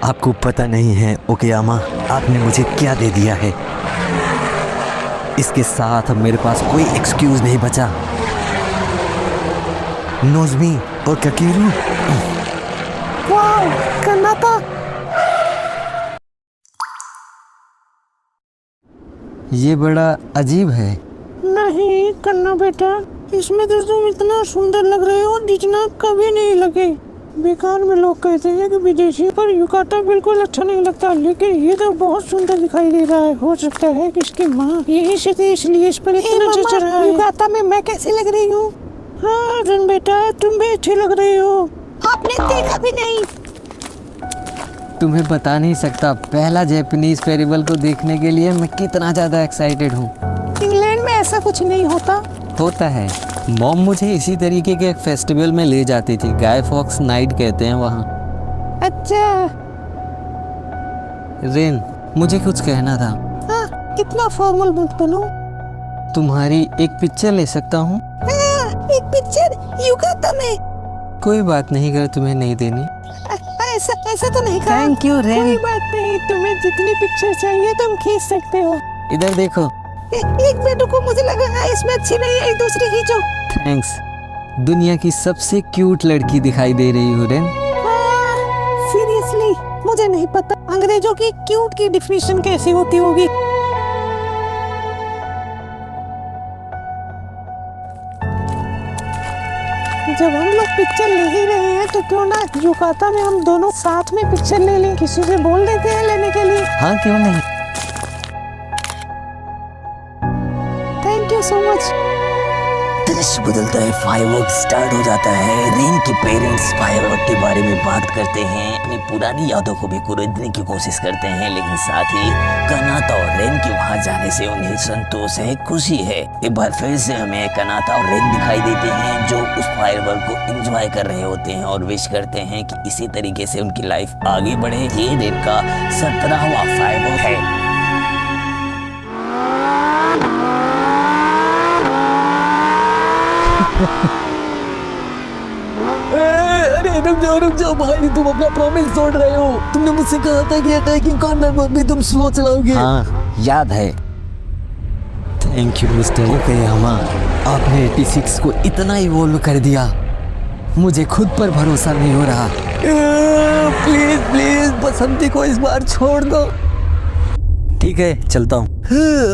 आपको पता नहीं है ओकेयामा, आपने मुझे क्या दे दिया है। इसके साथ अब मेरे पास कोई एक्सक्यूज नहीं बचा। नोज़मी और काकेरू। वाओ, कनाता। ये बड़ा अजीब है। नहीं कन्ना बेटा, इसमें तो तुम इतना सुंदर लग रहे हो जितना कभी नहीं लगे। बेकार में लोग कहते हैं कि विदेशी पर युकाता बिल्कुल अच्छा नहीं लगता, लेकिन ये तो बहुत सुंदर दिखाई दे रहा है। हो सकता है कि इसकी माँ यही से थी, इसलिए इस पर इतना जच रहा है। युकाता में मैं कैसी लग रही हूँ? हाँ रन बेटा, तुम भी अच्छी लग रही हो। आपने देखा भी नहीं। तुम्हें बता नहीं सकता, पहला जापानीज फेस्टिवल को देखने के लिए मैं कितना ज़्यादा एक्साइटेड हूँ। इंग्लैंड में ऐसा कुछ नहीं होता। होता है। मॉम मुझे इसी तरीके के एक फेस्टिवल में ले जाती थी, गाय फॉक्स नाइट कहते हैं वहाँ। अच्छा। रेन, मुझे कुछ कहना था। हाँ, कितना फॉर्मल मत बनो। तुम्हारी एक पिक्चर ले सकता हूँ? एक पिक्चर युकाता में? कोई बात नहीं, अगर तुम्हें नहीं देनी। ऐसा तो नहीं कहा। Thank you rain. कोई बात नहीं, तुम्हें जितनी पिक्चर चाहिए तुम खींच सकते हो। इधर देखो। एक मिनट को, मुझे लगा इसमें अच्छी नहीं है, एक दूसरी खींचो। थैंक्स। दुनिया की सबसे क्यूट लड़की दिखाई दे रही हो रेन। सीरियसली मुझे नहीं पता अंग्रेजों की क्यूट की डिफिनेशन कैसी होती होगी। जब हम लोग पिक्चर ले ही रहे हैं तो क्यों ना युकाता में हम दोनों साथ में पिक्चर ले लें। किसी से बोल देते हैं लेने के लिए। हाँ क्यों नहीं। Thank you so much. दृश्य बदलता है, फायरवर्क स्टार्ट हो जाता है। रेन के पेरेंट्स फायरवर्क के बारे में बात करते हैं, अपनी पुरानी यादों को भी कुरेदने की कोशिश करते हैं, लेकिन साथ ही कनाता और रेन के वहां जाने से उन्हें संतोष है, खुशी है। एक बार फिर से हमें कनाता और रेन दिखाई देते हैं जो उस फायरवर्क को एंजॉय कर रहे होते हैं और विश करते हैं कि इसी तरीके से उनकी लाइफ आगे बढ़े। ये रेन का 17वां फायरवर्क है। अरे रुक जाओ भाई, तुम अपना प्रॉमिस तोड़ रहे हो। तुमने मुझसे कहा था कि अटैकिंग कॉर्नर में भी तुम स्लो चलाओगे। हाँ याद है। थैंक यू मिस्टर ओकेयामा, आपने 86 को इतना इवॉल्व कर दिया, मुझे खुद पर भरोसा नहीं हो रहा। प्लीज प्लीज बसंती को इस बार छोड़ दो। ठीक है चलता हूँ।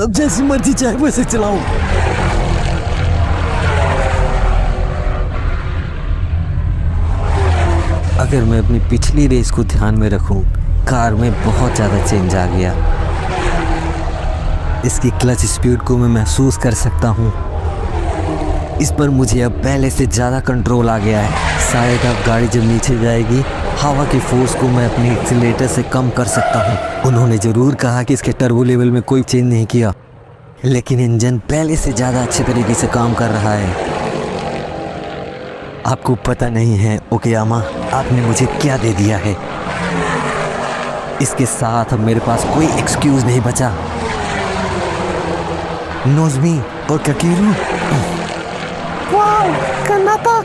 अब जैसी मर्जी चाहे वैसे चलाऊं। अगर मैं अपनी पिछली रेस को ध्यान में रखूं, कार में बहुत ज़्यादा चेंज आ गया। इसकी क्लच स्पीड को मैं महसूस कर सकता हूं। इस पर मुझे अब पहले से ज़्यादा कंट्रोल आ गया है। शायद अब गाड़ी जब नीचे जाएगी, हवा की फोर्स को मैं अपने एक्सीलरेटर से कम कर सकता हूं। उन्होंने ज़रूर कहा कि इसके टर्बो लेवल में कोई चेंज नहीं किया, लेकिन इंजन पहले से ज़्यादा अच्छे तरीके से काम कर रहा है। आपको पता नहीं है ओकेयामा, आपने मुझे क्या दे दिया है। इसके साथ अब मेरे पास कोई एक्सक्यूज नहीं बचा। नोज़मी और काकेरू। वाओ, कनाता।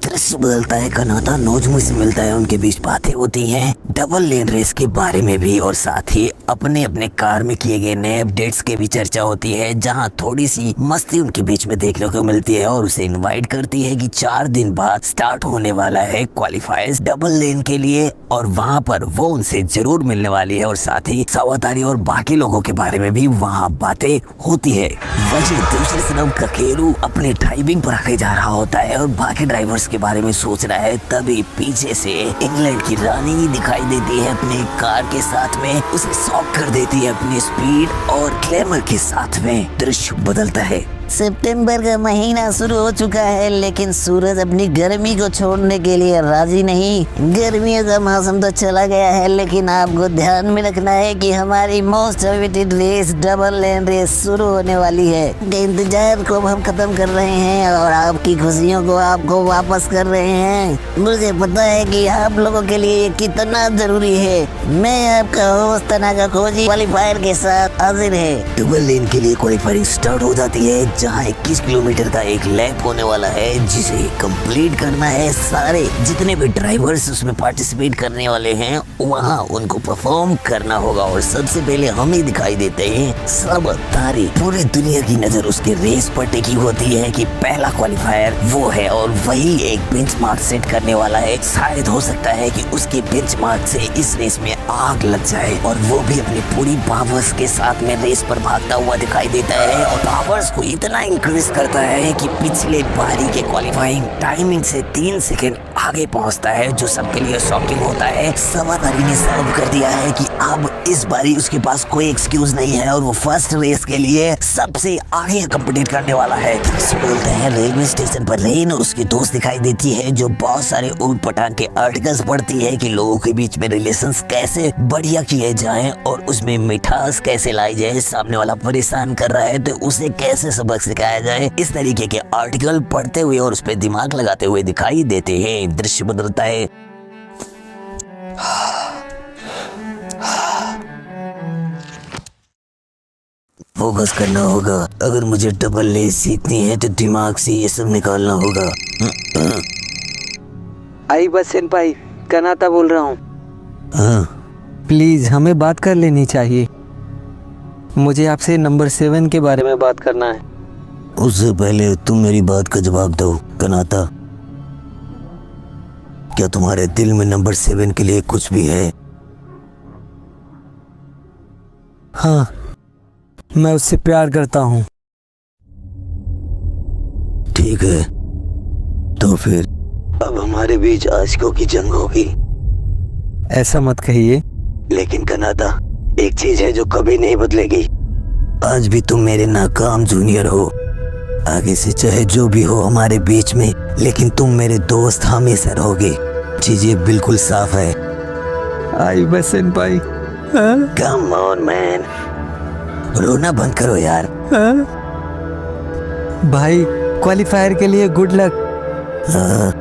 दृश्य बदलता है, कनाता नोज़मी से मिलता है, उनके बीच बातें होती हैं डबल लेन रेस के बारे में भी, और साथ ही अपने अपने कार में किए गए नए अपडेट्स की भी चर्चा होती है, जहां थोड़ी सी मस्ती उनके बीच में देखने को मिलती है और उसे इनवाइट करती है कि 4 दिन बाद स्टार्ट होने वाला है क्वालिफायर्स डबल लेन के लिए, और वहां पर वो उनसे जरूर मिलने वाली है। और साथ ही सवातारी और बाकी लोगों के बारे में भी वहाँ बातें होती है। वहीं दूसरी तरफ काकेरू अपने ड्राइविंग पर आगे जा रहा होता है और बाकी ड्राइवर्स के बारे में सोच रहा है, तभी पीछे से इंग्लैंड की रानी दिखाई देती है अपने कार के साथ में, उसे शॉक कर देती है अपनी स्पीड और ग्लैमर के साथ में। दृश्य बदलता है। सितंबर का महीना शुरू हो चुका है, लेकिन सूरज अपनी गर्मी को छोड़ने के लिए राजी नहीं। गर्मियों का मौसम तो चला गया है, लेकिन आपको ध्यान में रखना है कि हमारी most awaited race double lane race शुरू होने वाली है। इंतजार को हम खत्म कर रहे हैं और आपकी खुशियों को आपको वापस कर रहे हैं। मुझे पता है कि आप लोगों के लिए ये कितना जरूरी है। मैं आपका होस्ट तनाका खोजी क्वालिफायर के साथ हाजिर है। डबल लेन के लिए क्वालिफायरिंग स्टार्ट हो जाती है, जहां 21 किलोमीटर का एक लैप होने वाला है जिसे कंप्लीट करना है। सारे जितने भी ड्राइवर्स उसमें पार्टिसिपेट करने वाले हैं वहां उनको परफॉर्म करना होगा। और सबसे पहले हमें दिखाई देते हैं सावतारी। पूरी दुनिया की नजर उसके रेस पर टिकी होती है कि पहला क्वालिफायर वो है और वही एक बेंचमार्क सेट करने वाला है। शायद हो सकता है कि उसके बेंचमार्क से इस रेस में आग लग जाए और वो भी अपनी पूरी पावर्स के साथ में रेस पर भागता हुआ दिखाई देता है और पावर्स को इतना इंक्रीज करता है कि पिछले बारी के क्वालिफाइंग टाइमिंग से 3 सेकंड आगे पहुंचता है, जो सबके लिए शॉकिंग होता है। सावतारी ने सर्व कर दिया है कि अब इस बारी उसके पास कोई एक्सक्यूज नहीं है और वो फर्स्ट रेस के लिए सबसे आगे कंप्लीट करने वाला है। बोलते हैं रेलवे स्टेशन पर रेन और उसकी दोस्त दिखाई देती है जो बहुत सारे ऊट पटांग के आर्टिकल्स पढ़ती है कि लोगों के बीच में रिलेशंस कैसे बढ़िया किए जाएं और उसमें मिठास कैसे लाई जाए। सामने वाला परेशान कर रहा है तो उसे कैसे सबक सिखाया जाए। इस तरीके के आर्टिकल पढ़ते हुए और उस पर दिमाग लगाते हुए दिखाई देते हैं। दृश्य बदलता है। फोकस करना होगा। अगर मुझे डबल लेस सीखनी है तो दिमाग से ये सब निकालना होगा। आई बस सेनपाई, कनाता बोल रहा हूँ। हाँ, प्लीज हमें बात कर लेनी चाहिए। मुझे आपसे नंबर 7 के बारे में बात करना है। उससे पहले तुम मेरी बात का जवाब दो कनाता। क्या तुम्हारे दिल में नंबर 7 के लिए कुछ भी है? हाँ, मैं उससे प्यार करता हूँ। ठीक है, तो फिर अब हमारे बीच आशिकों की जंग होगी। ऐसा मत कहिए। लेकिन कनाता, एक चीज है जो कभी नहीं बदलेगी। आज भी तुम मेरे नाकाम जूनियर हो। आगे से चाहे जो भी हो हमारे बीच में, लेकिन तुम मेरे दोस्त हमेशा रहोगे। चीजें बिल्कुल साफ है। आई बस सेनपाई। कम ऑन मैन, रोना बंद करो यार। भाई, क्वालिफायर के लिए गुड लक। हाँ,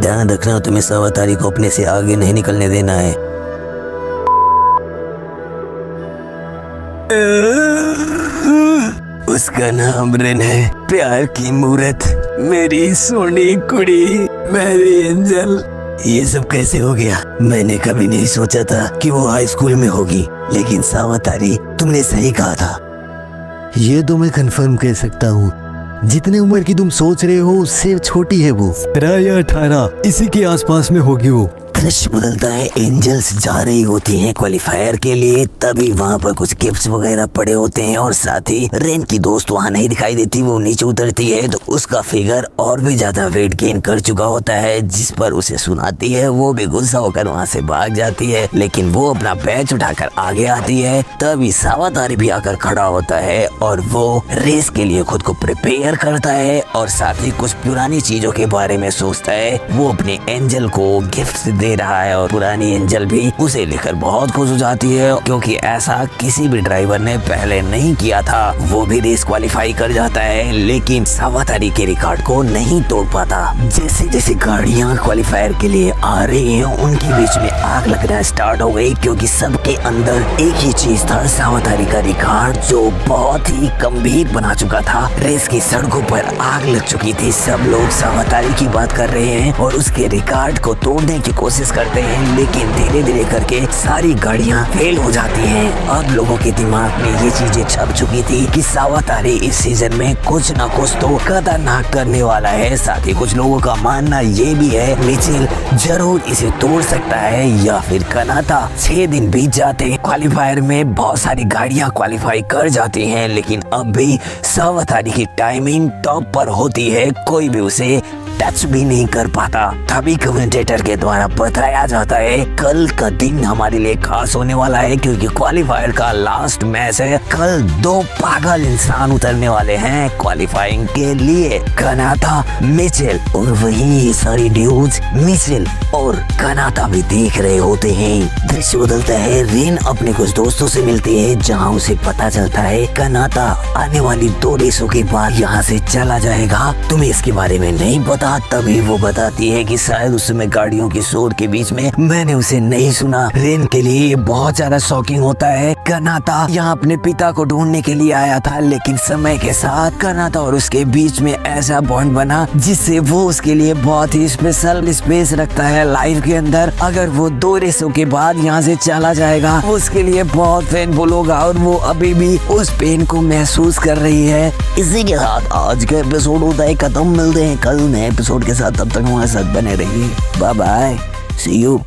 ध्यान रखना तुम्हें सावतारी को अपने से आगे नहीं निकलने देना है। उसका नाम रेन है, प्यार की मूरत, मेरी सोनी कुड़ी, मेरी एंजल। ये सब कैसे हो गया? मैंने कभी नहीं सोचा था कि वो हाई स्कूल में होगी, लेकिन सावतारी तुमने सही कहा था। ये तो मैं कंफर्म कह सकता हूँ। जितने उम्र की तुम सोच रहे हो उससे छोटी है वो। 17 या 18 इसी के आसपास में होगी वो। दृश्य बदलता है। एंजल्स जा रही होती हैं क्वालिफायर के लिए, तभी वहाँ पर कुछ गिफ्ट्स वगैरह पड़े होते हैं और साथ ही रेन की दोस्त वहाँ नहीं दिखाई देती। वो नीचे उतरती है तो उसका फिगर और भी ज्यादा वेट गेन कर चुका होता है, जिस पर उसे सुनाती है। वो भी गुस्सा होकर वहाँ से भाग जाती है, लेकिन वो अपना बैच उठाकर आगे आती है। तभी सावतारी भी आकर खड़ा होता है और वो रेस के लिए खुद को प्रिपेयर करता है और साथ ही कुछ पुरानी चीजों के बारे में सोचता है। वो अपने एंजल को गिफ्ट दे रहा है और पुरानी एंजल भी उसे लेकर बहुत खुश हो जाती है, क्योंकि ऐसा किसी भी ड्राइवर ने पहले नहीं किया था। वो भी रेस क्वालिफाई कर जाता है, लेकिन सावतारी के रिकॉर्ड को नहीं तोड़ पाता। जैसे जैसे गाड़ियां क्वालिफायर के लिए आ रही हैं, उनके बीच में आग लगना स्टार्ट हो गई, क्योंकि सबके अंदर एक ही चीज था, सावतारी का रिकॉर्ड जो बहुत ही गंभीर बना चुका था। रेस की सड़कों पर आग लग चुकी थी। सब लोग सावतारी की बात कर रहे हैं और उसके रिकॉर्ड को तोड़ने की कोशिश करते हैं, लेकिन धीरे धीरे करके सारी गाड़ियां फेल हो जाती हैं। अब लोगों के दिमाग में ये चीजें छप चुकी थी कि सावतारी इस सीजन में कुछ न कुछ तो खतरनाक करने वाला है। साथ ही कुछ लोगों का मानना ये भी है मिचेल जरूर इसे तोड़ सकता है या फिर कनाता। 6 दिन बीत जाते हैं, क्वालिफायर में बहुत सारी गाड़ियां क्वालिफाई कर जाती हैं, लेकिन अब भी सावतारी की टाइमिंग टॉप पर होती है। कोई भी उसे टच भी नहीं कर पाता। तभी कमेंटेटर के द्वारा बताया जाता है कल का दिन हमारे लिए खास होने वाला है, क्योंकि क्वालिफायर का लास्ट मैच है। कल 2 पागल इंसान उतरने वाले हैं क्वालिफाइंग के लिए, कनाता, मिचेल। और वही सारी ड्यूड्स मिचेल और कनाता भी देख रहे होते हैं। दृश्य बदलता है। रेन अपने कुछ दोस्तों से मिलती है, जहां उसे पता चलता है कनाता आने वाली 2 रेसों के बाद यहाँ से चला जाएगा। तुम्हें इसके बारे में नहीं पता, हाँ, तभी वो बताती है कि शायद उस समय गाड़ियों की शोर के बीच में मैंने उसे नहीं सुना। रेन के लिए ये बहुत ज्यादा शॉकिंग होता है। कनाता यहाँ अपने पिता को ढूंढने के लिए आया था, लेकिन समय के साथ कनाता और उसके बीच में ऐसा बॉन्ड बना जिससे वो उसके लिए बहुत ही स्पेशल स्पेस रखता है लाइफ के अंदर। अगर वो 2 रेसों के बाद यहाँ से चला जाएगा उसके लिए बहुत पेनफुल होगा और वो अभी भी उस पेन को महसूस कर रही है। इसी के साथ आज का एपिसोड होता है खत्म। मिलते हैं कल नए एपिसोड के साथ, तब तक हमारे साथ बने रहिए। Bye bye, see you.